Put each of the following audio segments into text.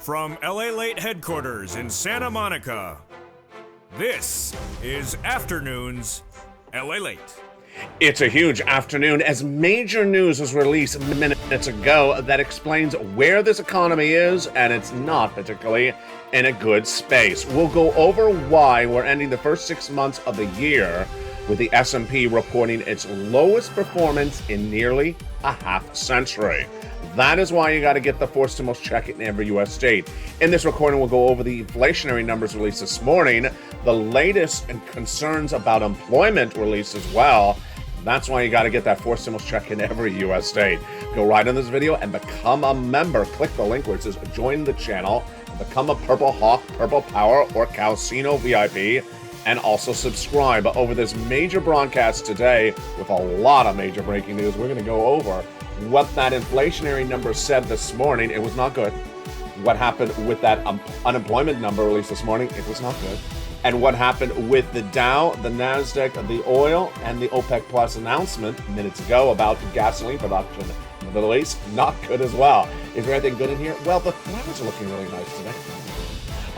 From LALATE headquarters in Santa Monica, this is Afternoons LALATE. It's a huge afternoon as major news was released minutes ago that explains where this economy is, and it's not particularly in a good space. We'll go over why we're ending the first 6 months of the year with the S&P reporting its lowest performance in nearly a half century. That is why you got to get the four stimulus check in every U.S. state. In this recording, we'll go over the inflationary numbers released this morning, the latest and concerns about employment released as well. That's why you got to get that four stimulus check in every U.S. state. Go right on this video and become a member. Click the link where it says join the channel and become a Purple Hawk, Purple Power, or Calcino VIP. And also subscribe. Over this major broadcast today with a lot of major breaking news, we're going to go over what that inflationary number said this morning. It was not good. What happened with that unemployment number released this morning? It was not good. And what happened with the Dow, the NASDAQ, the oil, and the OPEC Plus announcement minutes ago about gasoline production in the Middle East? Not good as well. Is there anything good in here? Well, the flowers are looking really nice today.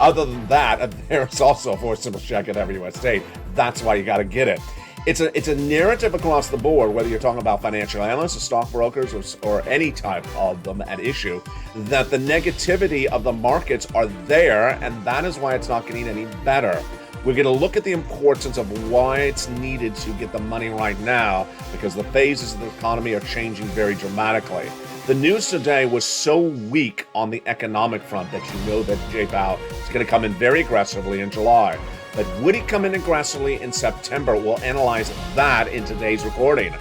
Other than that, there's also a four stimulus check in every U.S. state. That's why you got to get it. It's a narrative across the board, whether you're talking about financial analysts or stockbrokers or any type of them at issue, that the negativity of the markets are there, and that is why it's not getting any better. We're going to look at the importance of why it's needed to get the money right now, because the phases of the economy are changing very dramatically. The news today was so weak on the economic front that you know that Jay Powell is going to come in very aggressively in July. But would he come in aggressively in September? We'll analyze that in today's recording.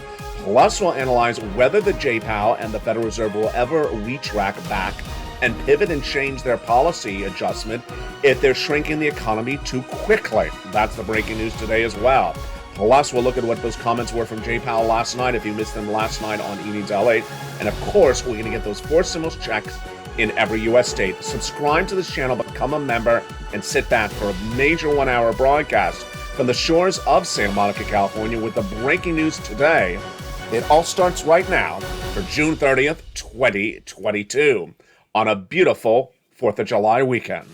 Plus, we'll analyze whether the Jay Powell and the Federal Reserve will ever retract back and pivot and change their policy adjustment if they're shrinking the economy too quickly. That's the breaking news today as well. Plus, we'll look at what those comments were from Jay Powell last night, if you missed them last night on Evenings LA. And of course, we're going to get those four stimulus checks in every U.S. state. Subscribe to this channel, become a member, and sit back for a major 1 hour broadcast from the shores of Santa Monica, California, with the breaking news today. It all starts right now for June 30th, 2022, on a beautiful 4th of July weekend.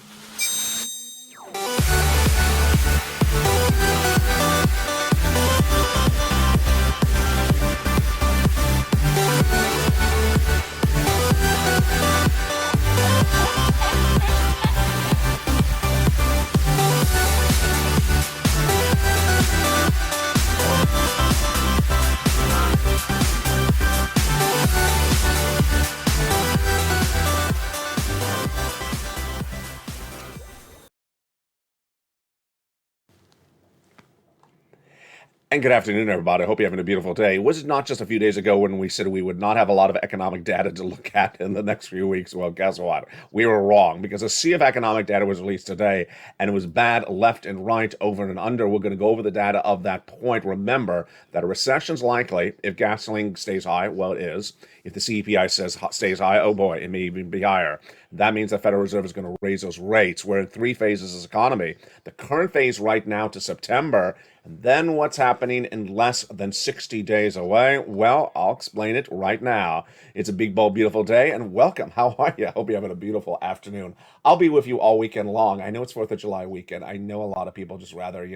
And good afternoon, everybody. I hope you're having a beautiful day. Was it not just a few days ago when we said we would not have a lot of economic data to look at in the next few weeks? Well, guess what? We were wrong, because a sea of economic data was released today, and it was bad left and right, over and under. We're going to go over the data of that point. Remember that a recession's likely if gasoline stays high. Well, it is. If the CPI stays high, oh boy, it may even be higher. That means the Federal Reserve is going to raise those rates. We're in three phases as economy. The current phase right now to September, and then what's happening in less than 60 days away? Well, I'll explain it right now. It's a big, bold, beautiful day, and welcome. How are you? I hope you're having a beautiful afternoon. I'll be with you all weekend long. I know it's 4th of July weekend. I know a lot of people just rather,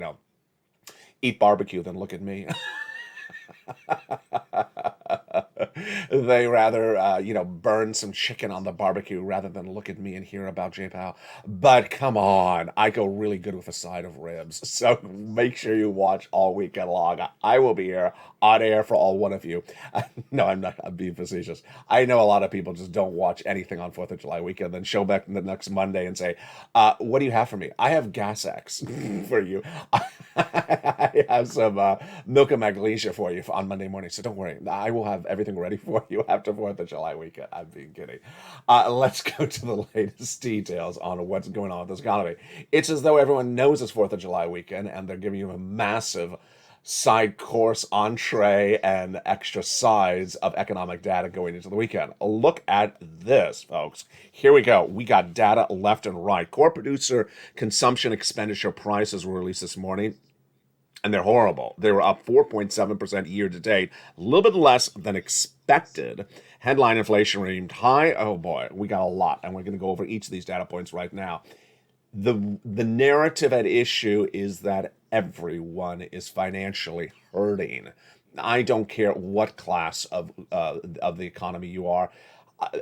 eat barbecue than look at me. They rather, burn some chicken on the barbecue rather than look at me and hear about Jay Powell. But come on, I go really good with a side of ribs. So make sure you watch all weekend long. I will be here on air for all one of you. No, I'm not. I'm being facetious. I know a lot of people just don't watch anything on 4th of July weekend, then show back the next Monday and say, what do you have for me? I have Gas X for you. I have some milk and magnesia for you on Monday morning. So don't worry. I will have everything ready for you after 4th of July weekend. I'm being kidding. Let's go to the latest details on what's going on with this economy. It's as though everyone knows it's 4th of July weekend, and they're giving you a massive side course, entree, and extra sides of economic data going into the weekend. Look at this, folks. Here we go. We got data left and right. Core producer consumption expenditure prices were released this morning. and they're horrible. They were up 4.7% year to date, a little bit less than expected. Headline inflation remained high. Oh boy, we got a lot, and we're going to go over each of these data points right now. The narrative at issue is that everyone is financially hurting. I don't care what class of the economy you are.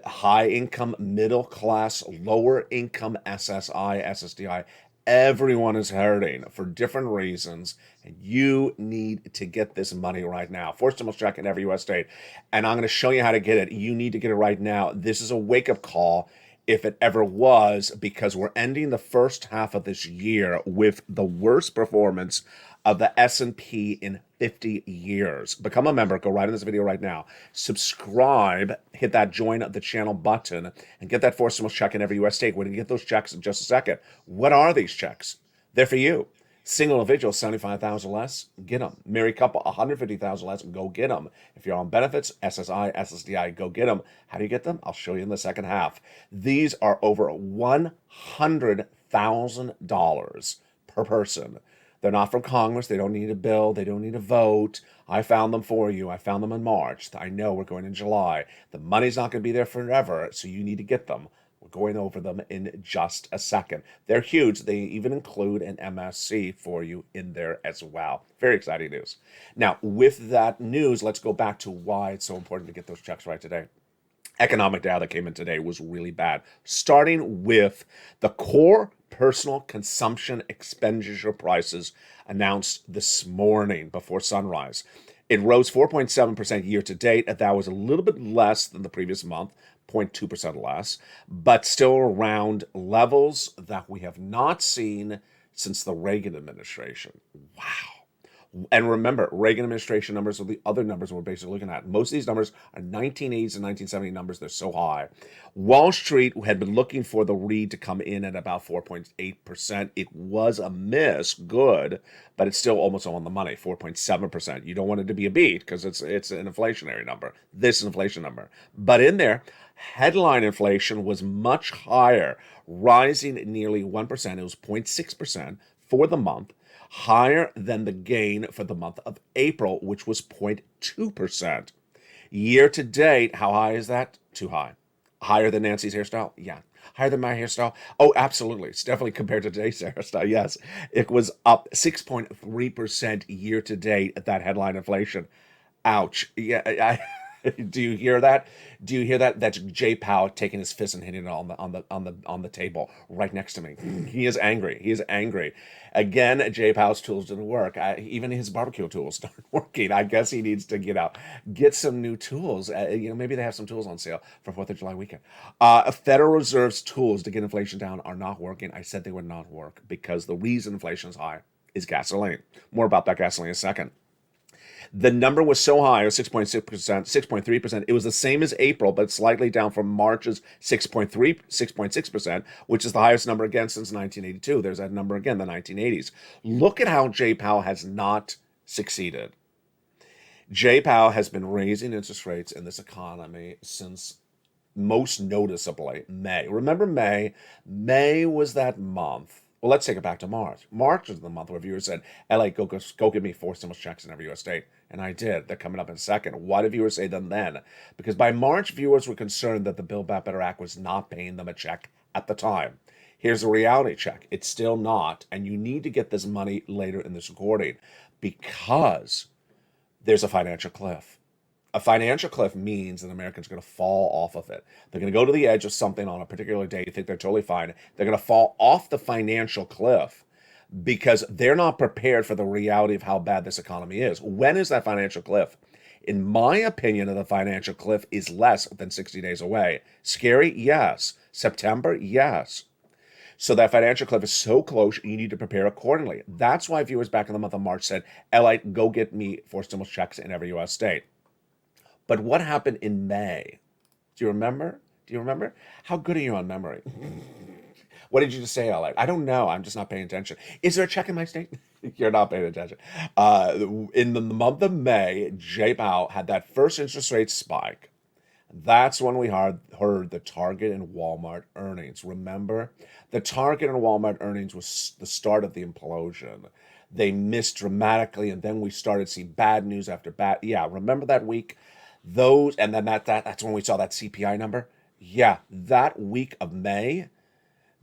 High income, middle class, lower income, SSI, SSDI, everyone is hurting for different reasons, and you need to get this money right now. Forced stimulus check in every U.S. state, and I'm going to show you how to get it. You need to get it right now. This is a wake-up call, if it ever was, because we're ending the first half of this year with the worst performance of the S&P in 50 years. Become a member. Go right in this video right now. Subscribe. Hit that join the channel button and get that forced stimulus check in every U.S. state. We're going to get those checks in just a second. What are these checks? They're for you. Single individual, 75,000 less, get them. Married couple, 150,000 less, go get them. If you're on benefits, SSI, SSDI, go get them. How do you get them? I'll show you in the second half. These are over $100,000 per person. They're not from Congress. They don't need a bill. They don't need a vote. I found them for you. I found them in March. I know we're going in July. The money's not going to be there forever, so you need to get them. We're going over them in just a second. They're huge. They even include an MSC for you in there as well. Very exciting news. Now, with that news, let's go back to why it's so important to get those checks right today. Economic data that came in today was really bad, starting with the core personal consumption expenditure prices announced this morning before sunrise. It rose 4.7% year to date. That was a little bit less than the previous month, 0.2% less, but still around levels that we have not seen since the Reagan administration. Wow. And remember, Reagan administration numbers are the other numbers we're basically looking at. Most of these numbers are 1980s and 1970 numbers. They're so high. Wall Street had been looking for the read to come in at about 4.8%. It was a miss, good, but it's still almost on the money, 4.7%. You don't want it to be a beat because it's an inflationary number. This is an inflation number. But in there, headline inflation was much higher, rising nearly 1%. It was 0.6% for the month, higher than the gain for the month of April, which was 0.2%. Year to date, how high is that? Too high. Higher than Nancy's hairstyle? Yeah. Higher than my hairstyle? Oh, absolutely. It's definitely compared to today's hairstyle. Yes. It was up 6.3% year to date at that headline inflation. Ouch. Yeah. Do you hear that? Do you hear that? That's Jay Powell taking his fist and hitting it on the table right next to me. He is angry. He is angry. Again, Jay Powell's tools didn't work. Even his barbecue tools aren't working. I guess he needs to get some new tools. Maybe they have some tools on sale for 4th of July weekend. Federal Reserve's tools to get inflation down are not working. I said they would not work because the reason inflation is high is gasoline. More about that gasoline in a second. The number was so high, it was 6.6%, 6.3%. It was the same as April, but slightly down from March's 6.6%, which is the highest number again since 1982. There's that number again, the 1980s. Look at how Jay Powell has not succeeded. Jay Powell has been raising interest rates in this economy since most noticeably May. Remember May? May was that month. Well, let's take it back to March. March was the month where viewers said, LA, go get me 4 stimulus checks in every U.S. state. And I did. They're coming up in a second. Why did viewers say them then? Because by March, viewers were concerned that the Build Back Better Act was not paying them a check at the time. Here's a reality check. It's still not. And you need to get this money later in this recording because there's a financial cliff. A financial cliff means that Americans are going to fall off of it. They're going to go to the edge of something on a particular day. You think they're totally fine. They're going to fall off the financial cliff because they're not prepared for the reality of how bad this economy is. When is that financial cliff? In my opinion, the financial cliff is less than 60 days away. Scary? Yes. September? Yes. So that financial cliff is so close, you need to prepare accordingly. That's why viewers back in the month of March said, LALATE, go get me 4 stimulus checks in every U.S. state. But what happened in May? Do you remember? How good are you on memory? What did you just say, LA? I don't know. I'm just not paying attention. Is there a check in my state? You're not paying attention. In the month of May, Jay Powell had that first interest rate spike. That's when we heard the Target and Walmart earnings. Remember? The Target and Walmart earnings was the start of the implosion. They missed dramatically, and then we started to see bad news after bad. Yeah, remember that week? Those, and then that's when we saw that CPI number. Yeah, that week of may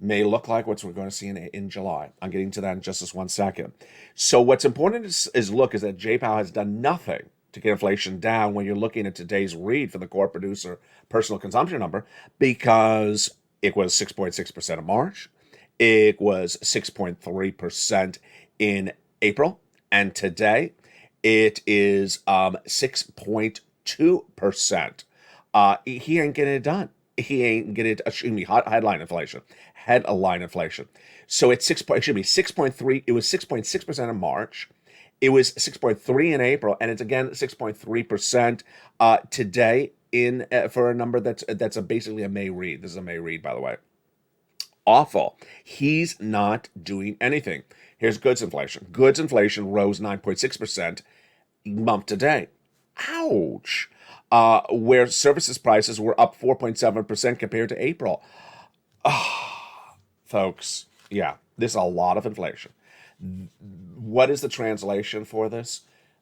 look like what we're going to see in July. I'm getting to that in just this 1 second. So what's important is that J-Powell has done nothing to get inflation down when you're looking at today's read for the core producer personal consumption number, because it was 6.6% in March, it was 6.3% in April, and today it is 6.2%. He ain't getting it done. He ain't getting it. Excuse me, headline inflation. Headline inflation. So it's 6.3. It was 6.6% in March. It was 6.3 in April, and it's again 6.3% today for a number that's basically a May read. This is a May read, by the way. Awful. He's not doing anything. Here's goods inflation. Goods inflation rose 9.6% month to date. Ouch. Where services prices were up 4.7% compared to April. Folks, yeah, this is a lot of inflation. What is the translation for this?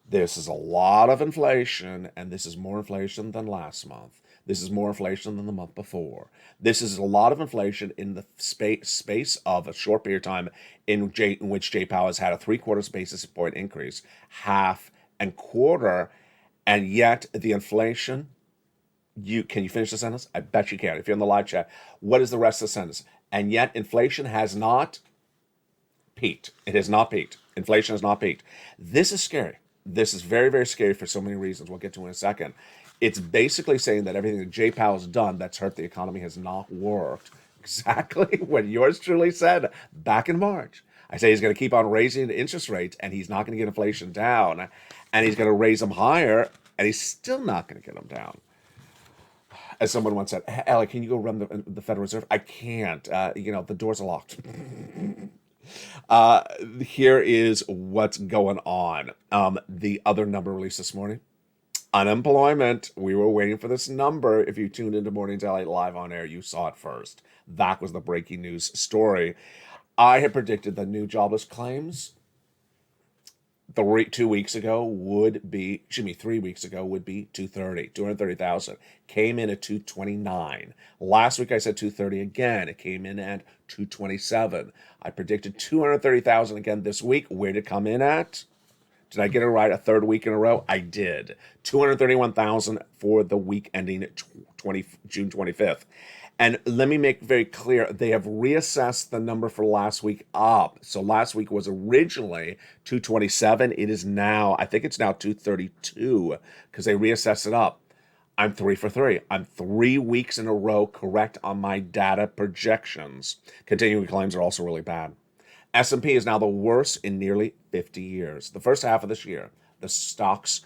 This is a lot of inflation, and this is more inflation than last month. This is more inflation than the month before. This is a lot of inflation in the space of a short period of time in which J-Powell has had a 3/4 basis point increase, half and quarter, and yet the inflation, can you finish the sentence? I bet you can. If you're in the live chat, what is the rest of the sentence? And yet inflation has not peaked. It has not peaked. Inflation has not peaked. This is scary. This is very, very scary for so many reasons we'll get to in a second. It's basically saying that everything that Jay Powell's done that's hurt the economy has not worked. Exactly what yours truly said back in March. I say he's going to keep on raising the interest rates, and he's not going to get inflation down, and he's going to raise them higher, and he's still not going to get them down. As someone once said, hey, Ellie, can you go run the Federal Reserve? I can't. The doors are locked. Here is what's going on. The other number released this morning. Unemployment. We were waiting for this number. If you tuned into Mornings LA live on air, you saw it first. That was the breaking news story. I had predicted the new jobless claims 3 weeks ago would be 230,000. Came in at 229. Last week I said 230 again. It came in at 227. I predicted 230,000 again this week. Where did it come in at? Did I get it right a third week in a row? I did. 231,000 for the week ending June 25th. And let me make very clear, they have reassessed the number for last week up. So last week was originally 227. It is now, I think it's now 232 because they reassessed it up. I'm 3 for 3. I'm 3 weeks in a row correct on my data projections. Continuing claims are also really bad. S&P is now the worst in nearly 50 years. The first half of this year, the stocks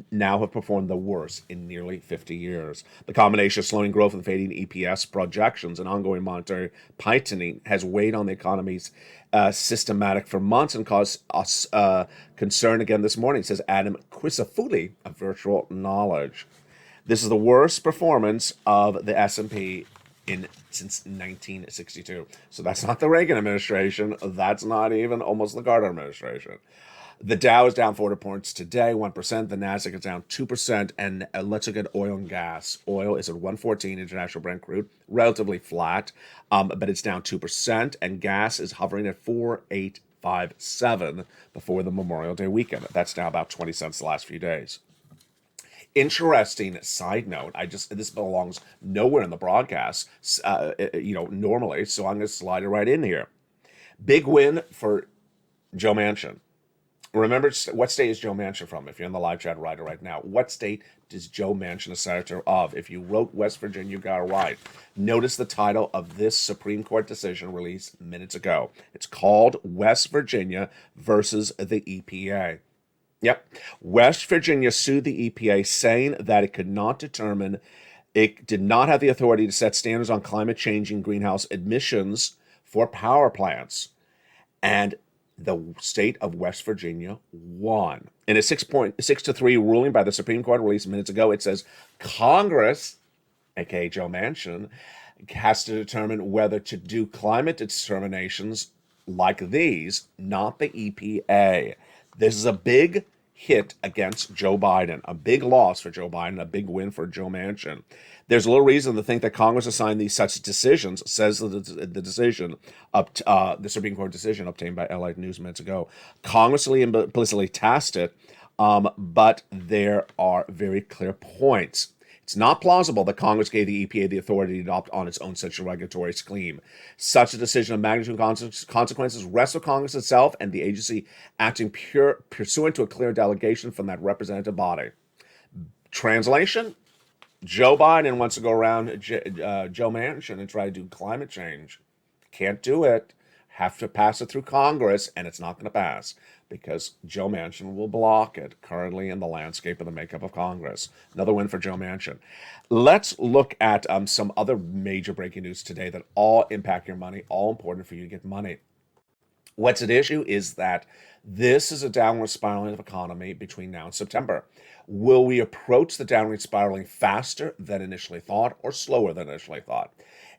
now have performed the worst in nearly 50 years. The combination of slowing growth and fading EPS projections and ongoing monetary tightening has weighed on the economy's systematic for months and caused us concern again this morning, says Adam Quisafuli of Virtual Knowledge. This is the worst performance of the S&P since 1962. So that's not the Reagan administration. That's not even almost the Carter administration. The Dow is down 40 points today, 1%. The Nasdaq is down 2%. And let's look at oil and gas. Oil is at 114, international Brent crude, relatively flat, but it's down 2%. And gas is hovering at 4.857 before the Memorial Day weekend. That's now about 20 cents the last few days. Interesting side note. This belongs nowhere in the broadcast, normally. So I'm going to slide it right in here. Big win for Joe Manchin. Remember, what state is Joe Manchin from? If you're in the live chat right now, what state is Joe Manchin a senator of? If you wrote West Virginia, you got it right. Notice the title of this Supreme Court decision released minutes ago. It's called West Virginia versus the EPA. Yep. West Virginia sued the EPA saying that it did not have the authority to set standards on climate changing greenhouse emissions for power plants. And the state of West Virginia won. In a 6-3 ruling by the Supreme Court released minutes ago, it says Congress, aka Joe Manchin, has to determine whether to do climate determinations like these, not the EPA. This is a big hit against Joe Biden, a big loss for Joe Biden, a big win for Joe Manchin. There's little reason to think that Congress assigned these such decisions, says the decision, the Supreme Court decision obtained by LA News minutes ago. Congress implicitly tasked it, but there are very clear points. It's not plausible that Congress gave the EPA the authority to adopt on its own such a regulatory scheme. Such a decision of magnitude consequences rests with Congress itself and the agency acting pursuant to a clear delegation from that representative body. Translation: Joe Biden wants to go around Joe Manchin and try to do climate change. Can't do it. Have to pass it through Congress, and it's not going to pass because Joe Manchin will block it currently in the landscape of the makeup of Congress. Another win for Joe Manchin. Let's look at some other major breaking news today that all impact your money, all important for you to get money. What's at issue is that this is a downward spiraling of economy between now and September. Will we approach the downward spiraling faster than initially thought or slower than initially thought?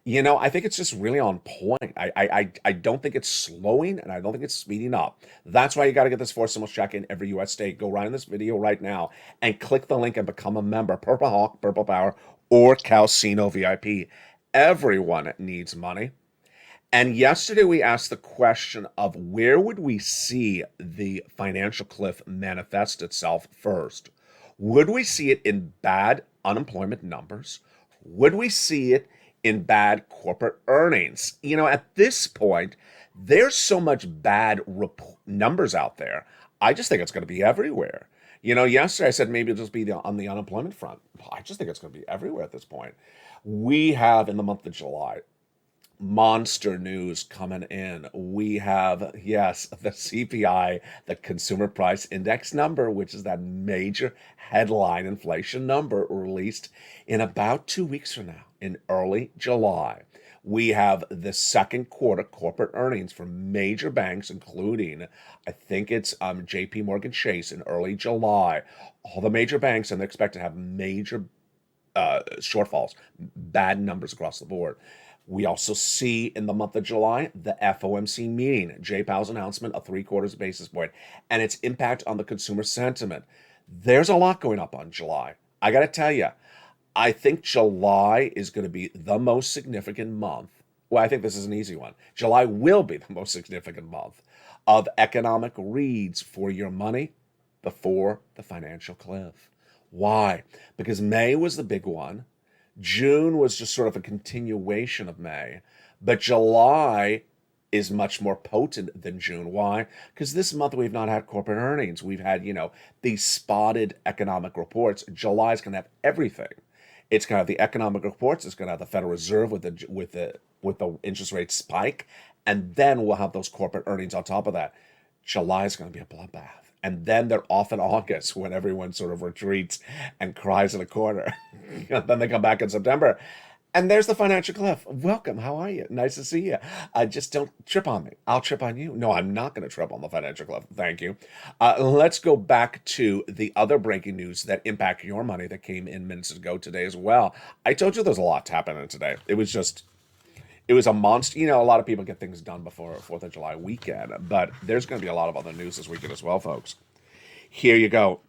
I think it's just really on point. I don't think it's slowing, and I don't think it's speeding up. That's why you got to get this Force Symbols check in every U.S. state. Go right in this video right now and click the link and become a member. Purple Hawk, Purple Power, or Calcino VIP. Everyone needs money. And yesterday we asked the question of where would we see the financial cliff manifest itself first? Would we see it in bad unemployment numbers? Would we see it in bad corporate earnings? At this point, there's so much bad numbers out there. I just think it's going to be everywhere. Yesterday I said maybe it'll just be on the unemployment front. I just think it's going to be everywhere at this point. We have in the month of July monster news coming in. We have, yes, the CPI, the Consumer Price Index number, which is that major headline inflation number released in about 2 weeks from now, in early July. We have the second quarter corporate earnings from major banks, including, I think it's JP Morgan Chase in early July. All the major banks, and they expect to have major shortfalls, bad numbers across the board. We also see in the month of July the FOMC meeting, Jay Powell's announcement of 0.75 basis point, and its impact on the consumer sentiment. There's a lot going up on July. I got to tell you, I think July is going to be the most significant month. Well, I think this is an easy one. July will be the most significant month of economic reads for your money before the financial cliff. Why? Because May was the big one. June was just sort of a continuation of May, but July is much more potent than June. Why? Because this month we've not had corporate earnings. We've had, these spotted economic reports. July is going to have everything. It's going to have the economic reports. It's going to have the Federal Reserve with the interest rate spike, and then we'll have those corporate earnings on top of that. July is going to be a bloodbath. And then they're off in August when everyone sort of retreats and cries in a corner. Then they come back in September. And there's the financial cliff. Welcome. How are you? Nice to see you. Just don't trip on me. I'll trip on you. No, I'm not going to trip on the financial cliff. Thank you. Let's go back to the other breaking news that impact your money that came in minutes ago today as well. I told you there's a lot happening today. It was a monster. A lot of people get things done before 4th of July weekend, but there's going to be a lot of other news this weekend as well, folks. Here you go.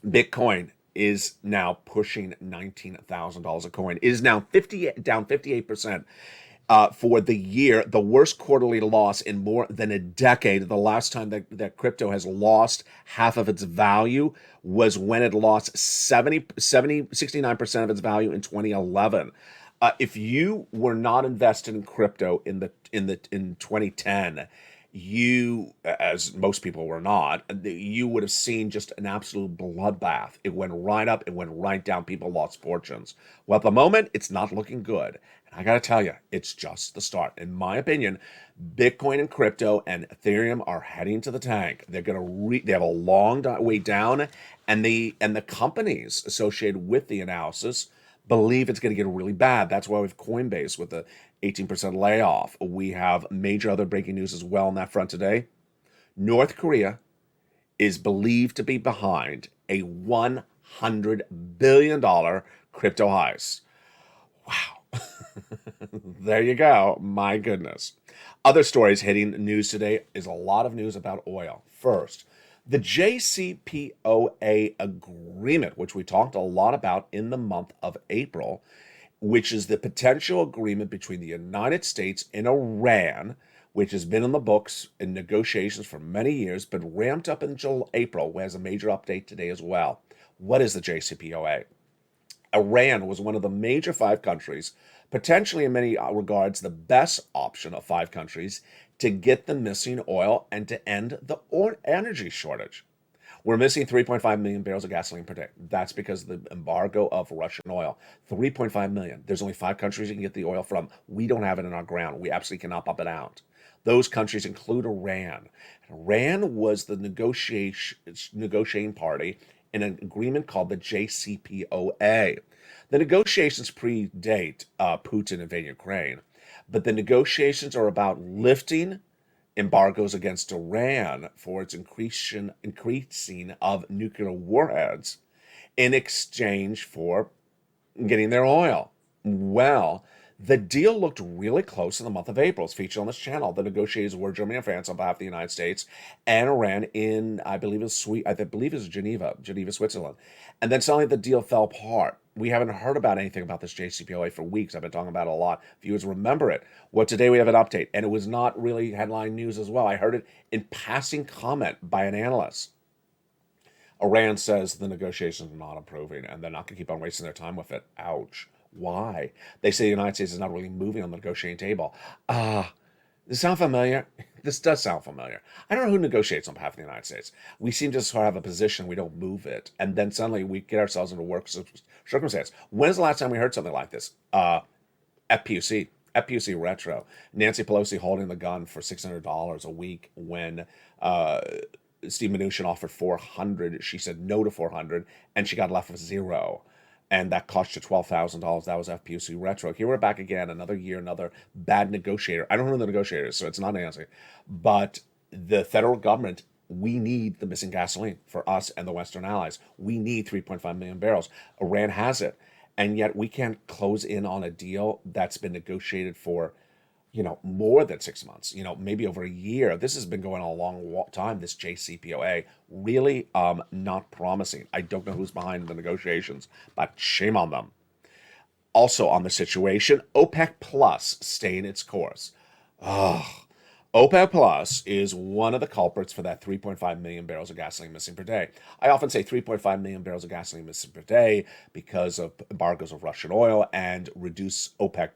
Bitcoin is now pushing $19,000 a coin. It is now down 58% for the year. The worst quarterly loss in more than a decade. The last time that crypto has lost half of its value was when it lost 69% of its value in 2011. If you were not invested in crypto in 2010, you, as most people were not, you would have seen just an absolute bloodbath. It went right up, it went right down. People lost fortunes. Well, at the moment, it's not looking good. And I got to tell you, it's just the start. In my opinion, Bitcoin and crypto and Ethereum are heading to the tank. They're going to they have a long way down, and the companies associated with the analysis believe it's going to get really bad. That's why we have Coinbase with the 18% layoff. We have major other breaking news as well on that front today. North Korea is believed to be behind a $100 billion crypto heist. Wow. There you go. My goodness. Other stories hitting news today is a lot of news about oil. First, the JCPOA agreement, which we talked a lot about in the month of April, which is the potential agreement between the United States and Iran, which has been in the books in negotiations for many years, but ramped up in April, has a major update today as well. What is the JCPOA? Iran was one of the major five countries, potentially in many regards the best option of five countries to get the missing oil and to end the energy shortage. We're missing 3.5 million barrels of gasoline per day. That's because of the embargo of Russian oil. 3.5 million. There's only five countries you can get the oil from. We don't have it in our ground. We absolutely cannot pump it out. Those countries include Iran. Iran was the negotiating party in an agreement called the JCPOA. The negotiations predate Putin invading Ukraine, but the negotiations are about lifting embargoes against Iran for its increasing of nuclear warheads in exchange for getting their oil. Well, the deal looked really close in the month of April. It's featured on this channel. The negotiators were Germany and France on behalf of the United States and Iran in, I believe it was Geneva, Switzerland. And then suddenly the deal fell apart. We haven't heard about anything about this JCPOA for weeks. I've been talking about it a lot. Viewers remember it. Well, today we have an update, and it was not really headline news as well. I heard it in passing comment by an analyst. Iran says the negotiations are not improving, and they're not going to keep on wasting their time with it. Ouch. Why? They say the United States is not really moving on the negotiating table. Does this sound familiar? This does sound familiar. I don't know who negotiates on behalf of the United States. We seem to sort of have a position, we don't move it, and then suddenly we get ourselves into work circumstance. When's the last time we heard something like this? FPUC retro. Nancy Pelosi holding the gun for $600 a week when Steve Mnuchin offered $400. She said no to $400, and she got left with zero. And that cost you $12,000. That was FPUC retro. Here we're back again, another year, another bad negotiator. I don't know who the negotiator is, so it's not Nancy. But the federal government, we need the missing gasoline for us and the Western allies. We need 3.5 million barrels. Iran has it. And yet we can't close in on a deal that's been negotiated for, more than 6 months, maybe over a year. This has been going on a long time, this JCPOA. Really not promising. I don't know who's behind the negotiations, but shame on them. Also on the situation, OPEC Plus staying its course. OPEC Plus is one of the culprits for that 3.5 million barrels of gasoline missing per day. I often say 3.5 million barrels of gasoline missing per day because of embargoes of Russian oil and reduce OPEC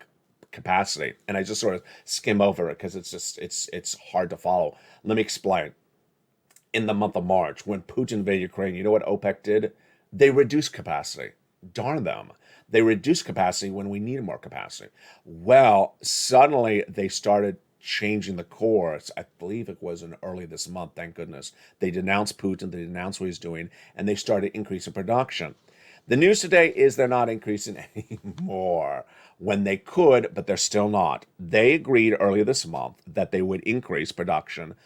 capacity. And I just sort of skim over it because it's hard to follow. Let me explain. In the month of March, when Putin invaded Ukraine, you know what OPEC did? They reduced capacity. Darn them. They reduced capacity when we needed more capacity. Well, suddenly they started changing the course. I believe it was in early this month, thank goodness. They denounced Putin, they denounced what he's doing, and they started increasing production. The news today is they're not increasing anymore when they could, but they're still not. They agreed earlier this month that they would increase production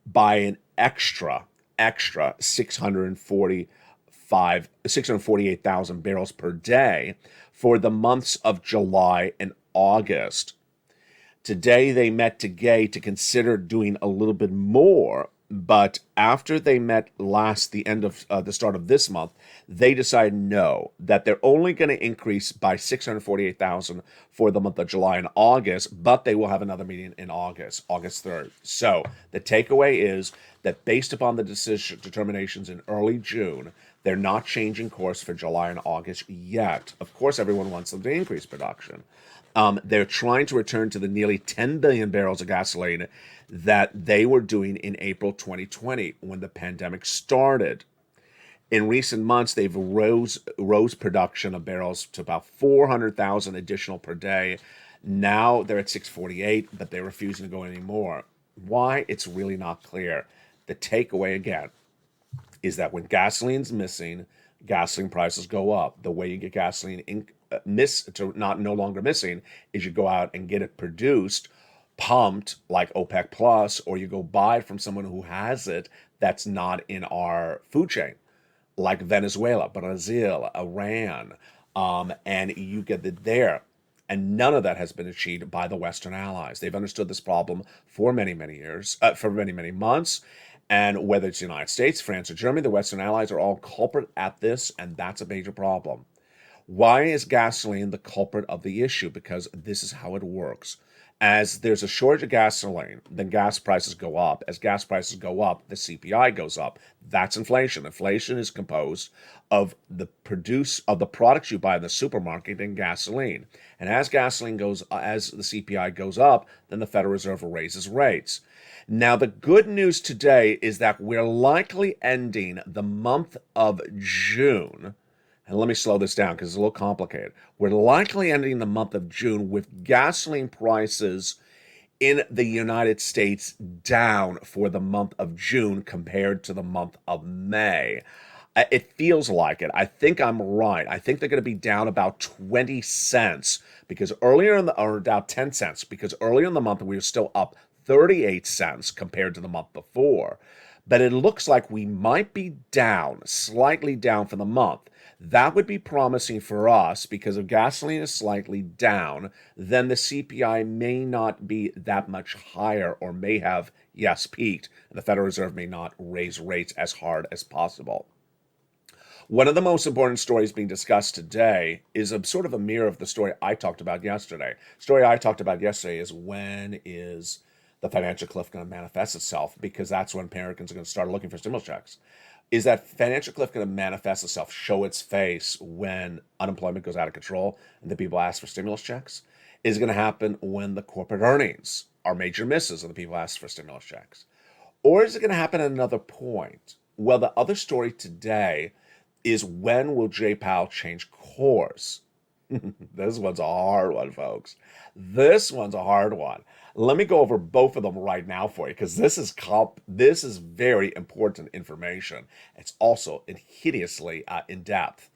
by an extra 648,000 barrels per day for the months of July and August. Today they met to consider doing a little bit more, but after they met the start of this month, they decided no, that they're only going to increase by 648,000 for the month of July and August, but they will have another meeting in August 3rd. So the takeaway is that based upon the determinations in early June, they're not changing course for July and August yet. Of course, everyone wants them to increase production. They're trying to return to the nearly 10 billion barrels of gasoline that they were doing in April 2020 when the pandemic started. In recent months, they've rose production of barrels to about 400,000 additional per day. Now they're at 648, but they're refusing to go any more. Why? It's really not clear. The takeaway, again, is that when gasoline's missing, gasoline prices go up. The way you get gasoline no longer missing is you go out and get it produced, pumped like OPEC Plus, or you go buy it from someone who has it that's not in our food chain, like Venezuela, Brazil, Iran, and you get it there. And none of that has been achieved by the Western allies. They've understood this problem for many, many years, for many, many months. And whether it's the United States, France, or Germany, the Western allies are all culprit at this, and that's a major problem. Why is gasoline the culprit of the issue? Because this is how it works. As there's a shortage of gasoline, then gas prices go up. As gas prices go up, the CPI goes up. That's inflation. Inflation is composed of the products you buy in the supermarket and gasoline. And as as the CPI goes up, then the Federal Reserve raises rates. Now, the good news today is that we're likely ending the month of June. And let me slow this down because it's a little complicated. We're likely ending the month of June with gasoline prices in the United States down for the month of June compared to the month of May. It feels like it. I think I'm right. I think they're going to be down about 20 cents because or down 10 cents because earlier in the month we were still up 38 cents compared to the month before. But it looks like we might be down, slightly down for the month. That would be promising for us because if gasoline is slightly down, then the CPI may not be that much higher or may have, yes, peaked. And the Federal Reserve may not raise rates as hard as possible. One of the most important stories being discussed today is a sort of a mirror of the story I talked about yesterday. The story I talked about yesterday is when is the financial cliff going to manifest itself, because that's when Americans are going to start looking for stimulus checks. Is that financial cliff going to manifest itself, show its face when unemployment goes out of control and the people ask for stimulus checks? Is it going to happen when the corporate earnings are major misses and the people ask for stimulus checks? Or is it going to happen at another point? Well, the other story today is when will Jay Powell change course? This one's a hard one, folks. This one's a hard one. Let me go over both of them right now for you because this is very important information. It's also hideously in depth.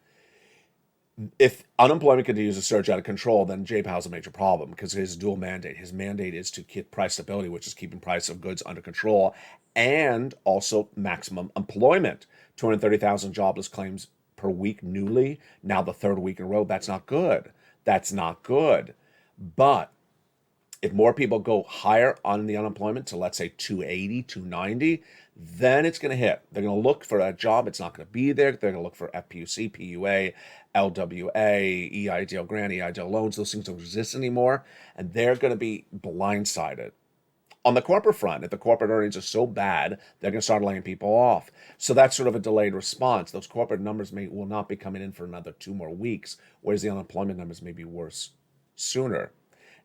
If unemployment continues to surge out of control, then Jay Powell's a major problem because his dual mandate. His mandate is to keep price stability, which is keeping price of goods under control, and also maximum employment. 230,000 jobless claims per week newly. Now the third week in a row. That's not good. That's not good. But if more people go higher on the unemployment to, let's say, 280, 290, then it's going to hit. They're going to look for a job. It's not going to be there. They're going to look for FPUC, PUA, LWA, EIDL grant, EIDL loans. Those things don't exist anymore. And they're going to be blindsided. On the corporate front, if the corporate earnings are so bad, they're going to start laying people off. So that's sort of a delayed response. Those corporate numbers will not be coming in for another 2 more weeks, whereas the unemployment numbers may be worse sooner.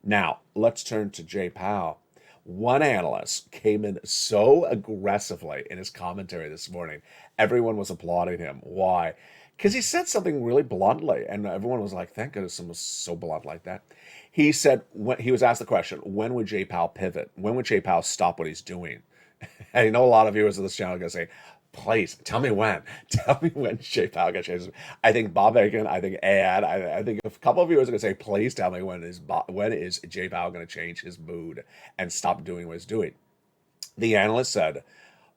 Now, let's turn to Jay Powell. One analyst came in so aggressively in his commentary this morning. Everyone was applauding him. Why? Because he said something really bluntly, and everyone was like, thank goodness someone was so blunt like that. He said, when he was asked the question, when would Jay Powell pivot? When would Jay Powell stop what he's doing? And I know a lot of viewers of this channel are going to say, please, tell me when. Tell me when Jay Powell got changed. I think Bob Aiken, I think Ed, I think a couple of viewers are going to say, please tell me when is Jay Powell going to change his mood and stop doing what he's doing. The analyst said,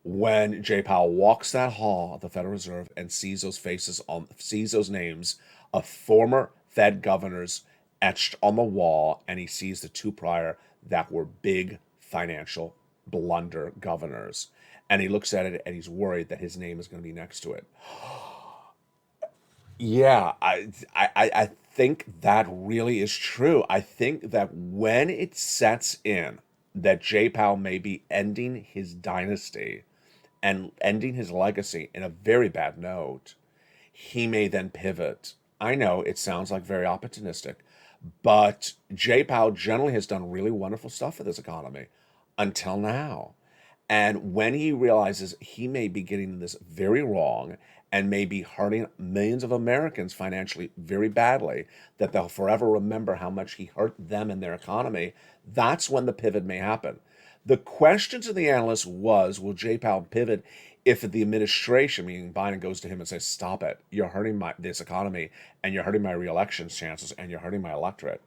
when Jay Powell walks that hall of the Federal Reserve and sees those names of former Fed governors etched on the wall, and he sees the 2 prior that were big financial blunder governors. And he looks at it and he's worried that his name is going to be next to it. Yeah, I think that really is true. I think that when it sets in that Jay Powell may be ending his dynasty and ending his legacy in a very bad note, he may then pivot. I know it sounds like very opportunistic, but Jay Powell generally has done really wonderful stuff for this economy until now. And when he realizes he may be getting this very wrong and may be hurting millions of Americans financially very badly, that they'll forever remember how much he hurt them and their economy, that's when the pivot may happen. The question to the analyst was, will Jay Powell pivot if the administration, meaning Biden, goes to him and says, stop it, you're hurting this economy, and you're hurting my re-election chances, and you're hurting my electorate?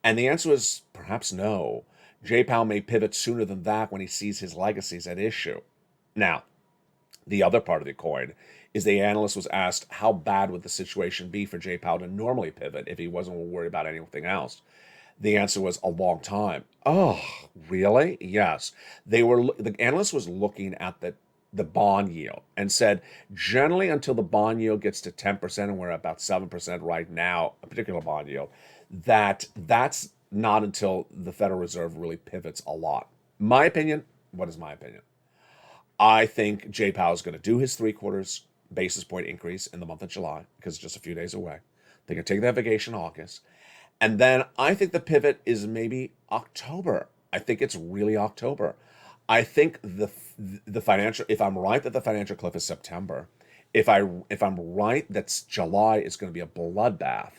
And the answer is perhaps no. Jay Powell may pivot sooner than that when he sees his legacies at issue. Now, the other part of the coin is the analyst was asked how bad would the situation be for Jay Powell to normally pivot if he wasn't worried about anything else. The answer was a long time. Oh, really? Yes. The analyst was looking at the bond yield and said generally until the bond yield gets to 10%, and we're at about 7% right now, a particular bond yield, that's not until the Federal Reserve really pivots a lot. My opinion, what is my opinion? I think Jay Powell is going to do his 3/4 basis point increase in the month of July because it's just a few days away. They can take that vacation in August. And then I think the pivot is maybe October. I think it's really October. I think the financial, if I'm right that the financial cliff is September, if I'm right that July is going to be a bloodbath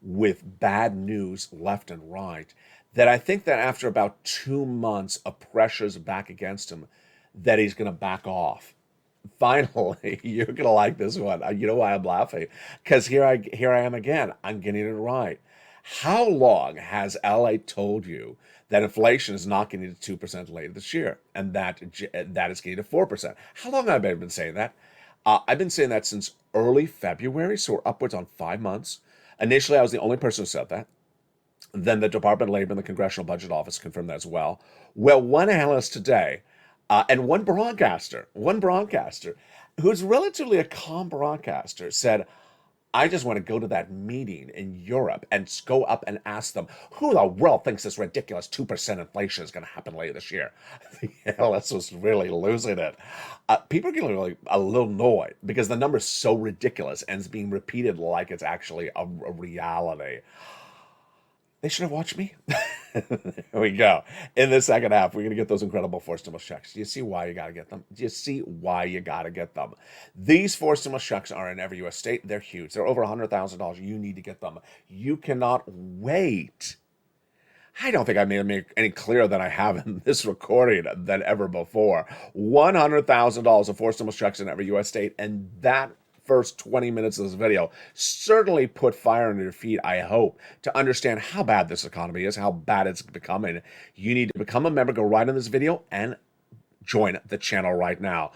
with bad news left and right, that I think that after about 2 months of pressures back against him, that he's going to back off. Finally, you're going to like this one. You know why I'm laughing? Because here I am again. I'm getting it right. How long has LA told you that inflation is not getting to 2% later this year, and that is getting to 4%? How long have I been saying that? I've been saying that since early February, so we're upwards on 5 months. Initially, I was the only person who said that. Then the Department of Labor and the Congressional Budget Office confirmed that as well. Well, one analyst today and one broadcaster who's relatively a calm broadcaster said, I just want to go to that meeting in Europe and go up and ask them who the world thinks this ridiculous 2% inflation is going to happen later this year. The analyst was really losing it. People are getting really a little annoyed because the number is so ridiculous and it's being repeated like it's actually a reality. They should have watched me. There we go. In the second half, we're going to get those incredible forced stimulus checks. Do you see why you got to get them? Do you see why you got to get them? These forced stimulus checks are in every U.S. state. They're huge. They're over $100,000. You need to get them. You cannot wait. I don't think I made it any clearer than I have in this recording than ever before. $100,000 of forced stimulus checks in every U.S. state, and that first 20 minutes of this video certainly put fire under your feet, I hope, to understand how bad this economy is, how bad it's becoming. You need to become a member, go right in this video, and join the channel right now.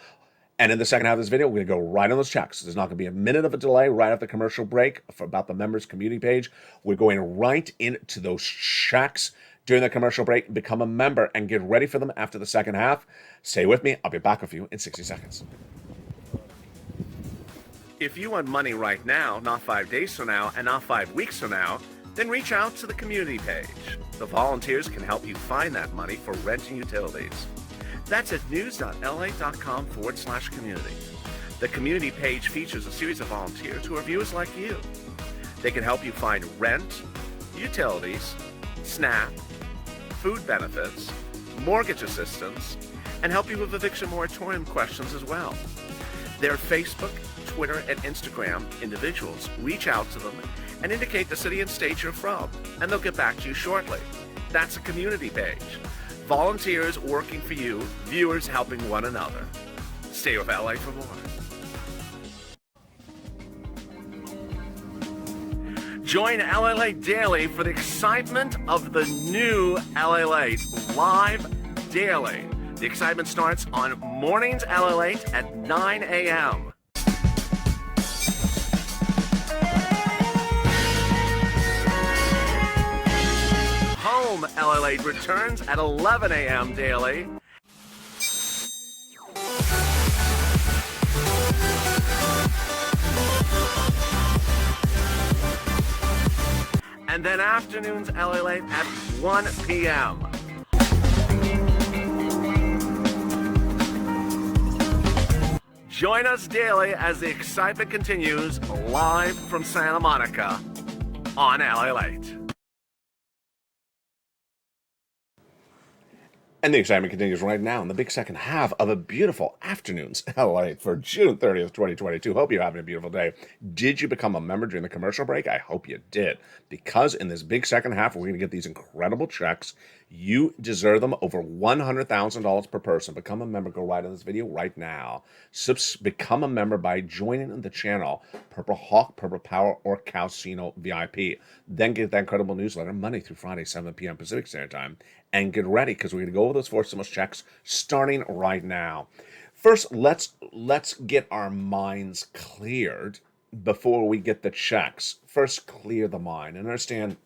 And in the second half of this video, we're going to go right on those checks. There's not going to be a minute of a delay right after the commercial break for about the members community page. We're going right into those checks during the commercial break. Become a member and get ready for them after the second half. Stay with me. I'll be back with you in 60 seconds. If you want money right now, not 5 days from now, and not 5 weeks from now, then reach out to the community page. The volunteers can help you find that money for rent and utilities. That's at news.la.com/community. The community page features a series of volunteers who are viewers like you. They can help you find rent, utilities, SNAP, food benefits, mortgage assistance, and help you with eviction moratorium questions as well. Their Facebook, Twitter, and Instagram individuals reach out to them and indicate the city and state you're from, and they'll get back to you shortly. That's a community page. Volunteers working for you, viewers helping one another. Stay with LA for more. Join LALATE daily for the excitement of the new LALATE live daily. The excitement starts on mornings LALATE at 9 a.m. Home LALATE returns at 11 a.m. daily. And then afternoons LALATE at 1 p.m. Join us daily as the excitement continues live from Santa Monica on LALATE. And the excitement continues right now in the big second half of a beautiful afternoon's LALATE for June 30th, 2022. Hope you're having a beautiful day. Did you become a member during the commercial break? I hope you did. Because in this big second half, we're going to get these incredible checks. You deserve them, over $100,000 per person. Become a member. Go right in this video right now. Become a member by joining the channel, Purple Hawk, Purple Power, or Calcino VIP. Then get that incredible newsletter Monday through Friday, 7 p.m. Pacific Standard Time. And get ready, because we're going to go over those forced stimulus checks starting right now. First, let's get our minds cleared before we get the checks. First, clear the mind and understand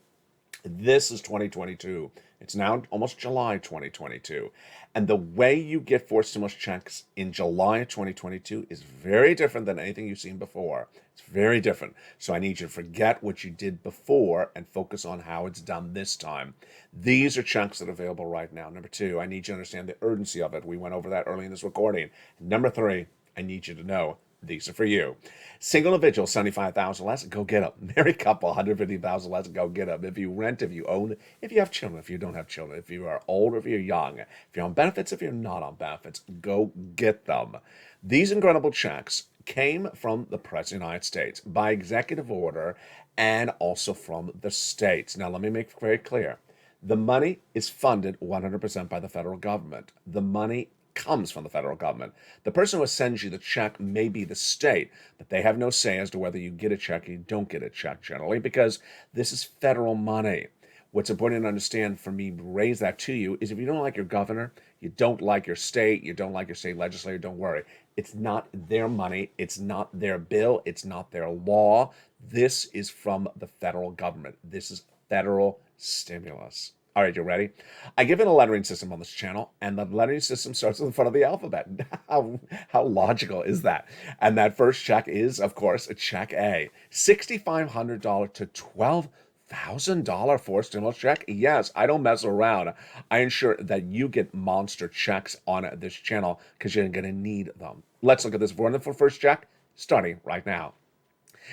this is 2022. It's now almost July 2022. And the way you get forced stimulus checks in July of 2022 is very different than anything you've seen before. It's very different. So I need you to forget what you did before and focus on how it's done this time. These are checks that are available right now. Number two, I need you to understand the urgency of it. We went over that early in this recording. Number three, I need you to know these are for you. Single individual, 75,000 less, go get them. Married couple, 150,000 less, go get them. If you rent, if you own, if you have children, if you don't have children, if you are old or if you're young, if you're on benefits, if you're not on benefits, go get them. These incredible checks came from the President of the United States by executive order and also from the states. Now, let me make it very clear. The money is funded 100% by the federal government. The money comes from the federal government. The person who sends you the check may be the state, but they have no say as to whether you get a check or you don't get a check generally, because this is federal money. What's important to understand for me to raise that to you is if you don't like your governor, you don't like your state, you don't like your state legislator, don't worry. It's not their money. It's not their bill. It's not their law. This is from the federal government. This is federal stimulus. All right, you ready? I give it a lettering system on this channel, and the lettering system starts in front of the alphabet. How logical is that? And that first check is, of course, a check A. $6,500 to $12,000 for stimulus check. Yes, I don't mess around. I ensure that you get monster checks on this channel because you're going to need them. Let's look at this wonderful first check starting right now.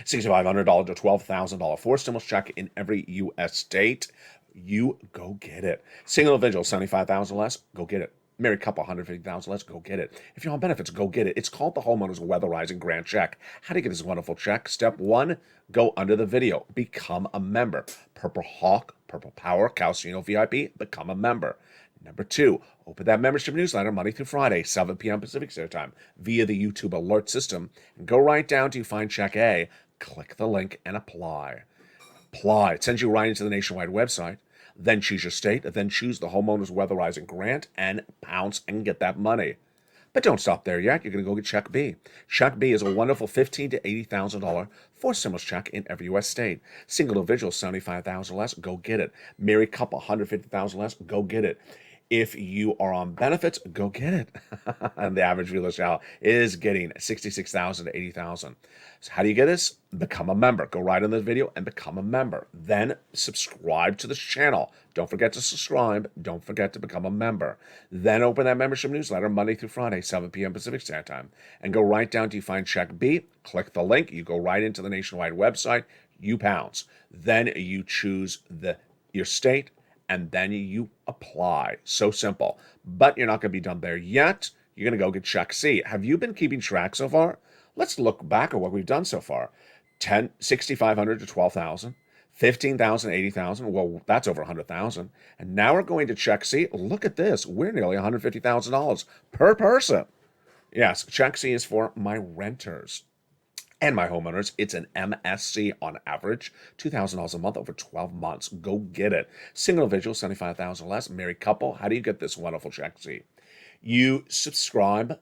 $6,500 to $12,000 for stimulus check in every U.S. state. You go get it. Single individual, 75,000 less, go get it. Married couple, 150,000 less, go get it. If you're on benefits, go get it. It's called the Homeowners Weatherizing Grant Check. How do you get this wonderful check? Step one, go under the video. Become a member. Purple Hawk, Purple Power, Calcino VIP, become a member. Number two, open that membership newsletter Monday through Friday, 7 p.m. Pacific Standard Time, via the YouTube alert system. And go right down to find check A, click the link, and apply. Apply. It sends you right into the nationwide website. Then choose your state, then choose the Homeowners Weatherizing Grant, and pounce and get that money. But don't stop there yet. You're going to go get Check B. Check B is a wonderful $15,000 to $80,000 for stimulus check in every U.S. state. Single individual, 75,000 less, go get it. Married couple, 150,000 less, go get it. If you are on benefits, go get it. And the average viewer channel is getting 66,000 to 80,000. So how do you get this? Become a member. Go right in this video and become a member. Then subscribe to this channel. Don't forget to subscribe. Don't forget to become a member. Then open that membership newsletter Monday through Friday, 7 p.m. Pacific Standard Time. And go right down to you find Check B. Click the link. You go right into the nationwide website. You pounce. Then you choose your state. And then you apply. So simple. But you're not going to be done there yet. You're going to go get Check C. Have you been keeping track so far? Let's look back at what we've done so far. $6,500 to $12,000. $15,000 to $80,000. Well, that's over $100,000. And now we're going to Check C. Look at this. We're nearly $150,000 per person. Yes, Check C is for my renters and my homeowners. It's an MSC on average, $2,000 a month over 12 months. Go get it. Single individual, 75,000 less. Married couple. How do you get this wonderful Check C? You subscribe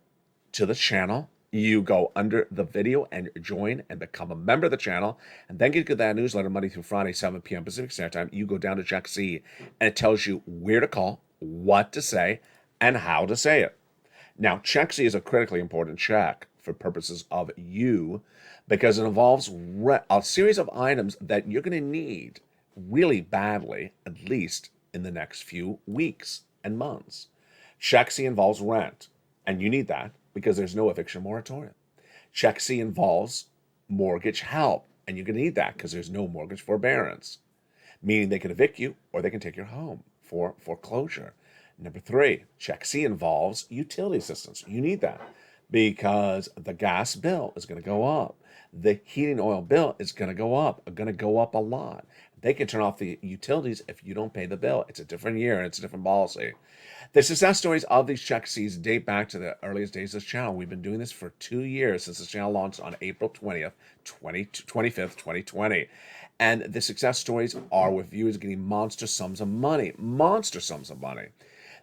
to the channel. You go under the video and join and become a member of the channel, and then get that newsletter Monday through Friday, 7 p.m. Pacific Standard Time. You go down to Check C, and it tells you where to call, what to say, and how to say it. Now, Check C is a critically important check for purposes of you, because it involves a series of items that you're going to need really badly, at least in the next few weeks and months. Check C involves rent, and you need that because there's no eviction moratorium. Check C involves mortgage help, and you're going to need that because there's no mortgage forbearance, meaning they can evict you or they can take your home for foreclosure. Number three, Check C involves utility assistance. You need that because the gas bill is going to go up. The heating oil bill is going to go up a lot. They can turn off the utilities if you don't pay the bill. It's a different year and it's a different policy. The success stories of these Check Cs date back to the earliest days of this channel. We've been doing this for 2 years since this channel launched on April 25th, 2020. And the success stories are with viewers getting monster sums of money. Monster sums of money.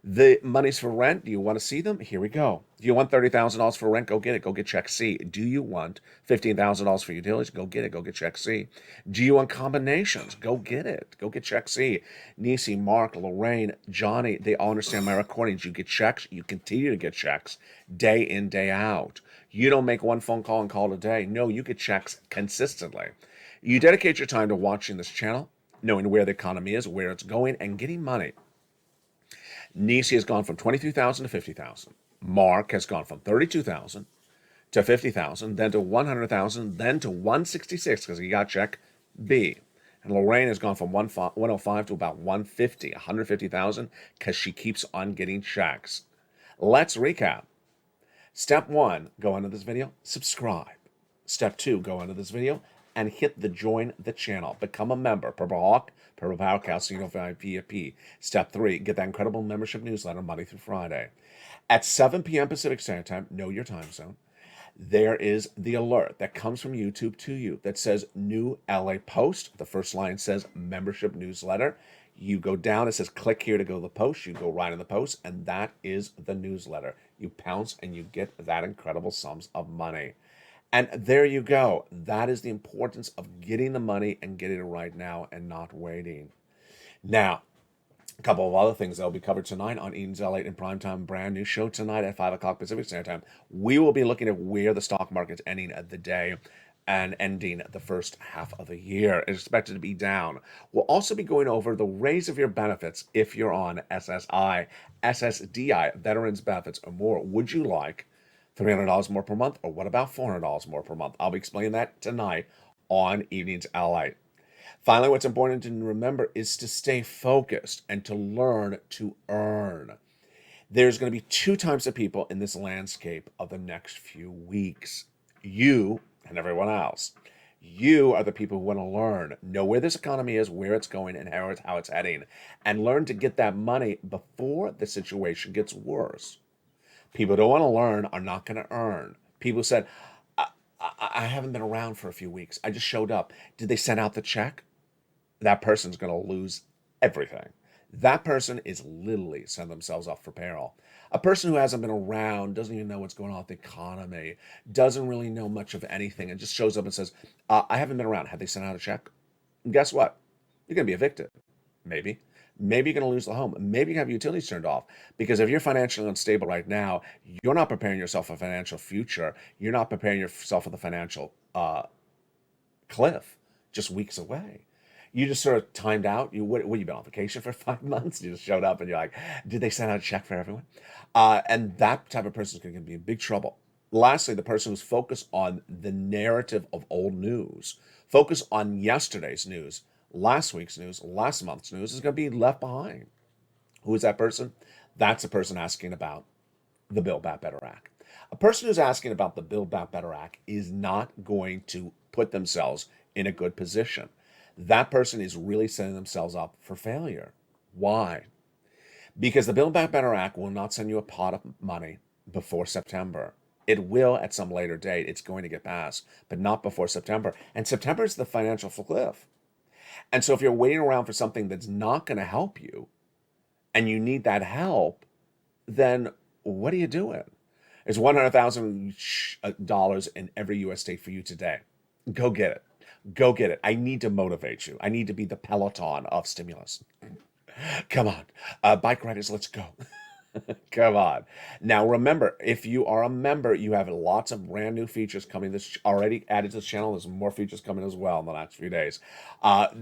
The money's for rent. Do you want to see them? Here we go. Do you want $30,000 for rent? Go get it. Go get check C. Do you want $15,000 for utilities? Go get it. Go get check C. Do you want combinations? Go get it. Go get check C. Nisi, Mark, Lorraine, Johnny, they all understand my recordings. You get checks. You continue to get checks day in, day out. You don't make one phone call and call it a day. No, you get checks consistently. You dedicate your time to watching this channel, knowing where the economy is, where it's going, and getting money. Nisi has gone from 23,000 to 50,000. Mark has gone from 32,000 to 50,000, then to 100,000, then to 166 because he got check B. And Lorraine has gone from 105 to about 150, 150,000 because she keeps on getting checks. Let's recap. Step 1, go under this video, subscribe. Step 2, go under this video and hit the join the channel. Become a member. Purple Hawk, Purple Power Casino VIP. Step 3, get that incredible membership newsletter Monday through Friday. At 7 p.m. Pacific Standard Time, know your time zone, there is the alert that comes from YouTube to you that says new LA post. The first line says membership newsletter. You go down, it says click here to go to the post. You go right in the post, and that is the newsletter. You pounce and you get that incredible sums of money. And there you go. That is the importance of getting the money and getting it right now and not waiting. Now, a couple of other things that will be covered tonight on Eden's LALATE in Primetime. Brand new show tonight at 5 o'clock Pacific Standard Time. We will be looking at where the stock market's ending at the day and ending the first half of the year. It's expected to be down. We'll also be going over the raise of your benefits if you're on SSI, SSDI, Veterans Benefits, or more. Would you like $300 more per month, or what about $400 more per month? I'll be explaining that tonight on Evenings LA. Finally, what's important to remember is to stay focused and to learn to earn. There's going to be two types of people in this landscape of the next few weeks. You and everyone else. You are the people who want to learn, know where this economy is, where it's going, and how it's heading, and learn to get that money before the situation gets worse. People who don't want to learn are not going to earn. People said, I haven't been around for a few weeks. I just showed up. Did they send out the check? That person's going to lose everything. That person is literally setting themselves up for peril. A person who hasn't been around, doesn't even know what's going on with the economy, doesn't really know much of anything, and just shows up and says, I haven't been around. Have they sent out a check? And guess what? You're going to be evicted. Maybe. Maybe you're going to lose the home. Maybe you have utilities turned off. Because if you're financially unstable right now, you're not preparing yourself for a financial future. You're not preparing yourself for the financial cliff just weeks away. You just sort of timed out. What you been on vacation for 5 months? You just showed up and you're like, did they send out a check for everyone? And that type of person is going to be in big trouble. Lastly, the person who's focused on the narrative of old news, focus on yesterday's news, last week's news, last month's news, is going to be left behind. Who is that person? That's a person asking about the Build Back Better Act. A person who's asking about the Build Back Better Act is not going to put themselves in a good position. That person is really setting themselves up for failure. Why? Because the Build Back Better Act will not send you a pot of money before September. It will at some later date. It's going to get passed, but not before September. And September is the financial cliff. And so if you're waiting around for something that's not going to help you, and you need that help, then what are you doing? There's $100,000 in every U.S. state for you today. Go get it. Go get it. I need to motivate you. I need to be the Peloton of stimulus. Come on. Bike riders, let's go. Come on. Now, remember, if you are a member, you have lots of brand new features coming. This already added to the channel. There's more features coming as well in the next few days.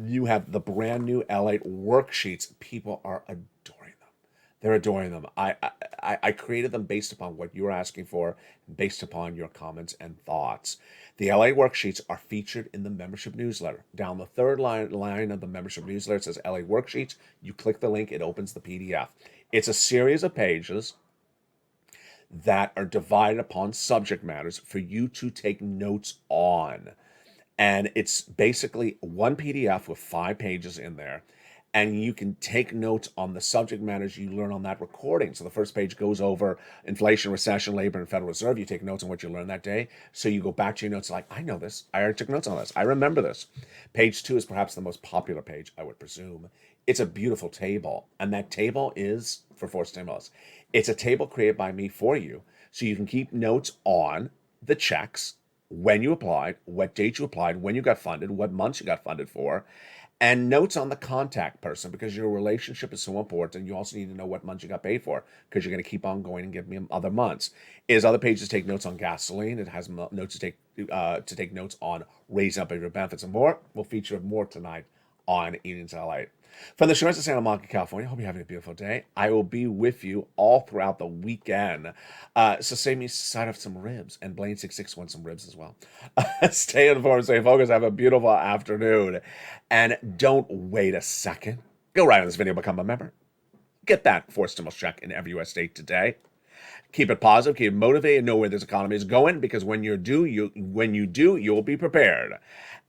You have the brand new LALATE worksheets. People are adoring them. They're adoring them. I created them based upon what you were asking for, based upon your comments and thoughts. The LALATE worksheets are featured in the membership newsletter. Down the third line of the membership newsletter, it says LALATE worksheets. You click the link, it opens the PDF. It's a series of pages that are divided upon subject matters for you to take notes on. And it's basically one PDF with 5 pages in there. And you can take notes on the subject matters you learn on that recording. So the first page goes over inflation, recession, labor, and Federal Reserve. You take notes on what you learned that day. So you go back to your notes like, I know this. I already took notes on this. I remember this. Page 2 is perhaps the most popular page, I would presume. It's a beautiful table, and that table is for forced stimulus. It's a table created by me for you, so you can keep notes on the checks, when you applied, what date you applied, when you got funded, what months you got funded for, and notes on the contact person, because your relationship is so important. You also need to know what months you got paid for, because you're going to keep on going and give me other months. Is other pages take notes on gasoline. It has notes to take notes on raising up your benefits and more. We'll feature more tonight on Evenings LALATE. From the shores of Santa Monica, California, hope you're having a beautiful day. I will be with you all throughout the weekend. So save me a side of some ribs, and Blaine66 wants some ribs as well. Stay informed, stay focused, have a beautiful afternoon. And don't wait a second. Go right on this video, become a member. Get that forced stimulus check in every U.S. state today. Keep it positive, keep it motivated, know where this economy is going, because when you do, you'll be prepared.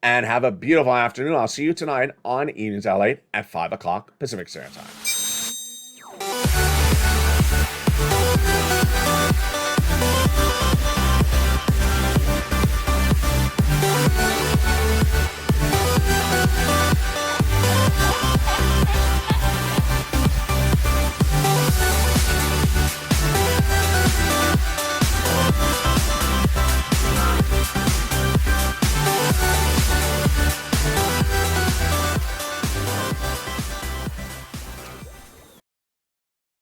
And have a beautiful afternoon. I'll see you tonight on Evenings LALATE at 5 o'clock Pacific Standard Time.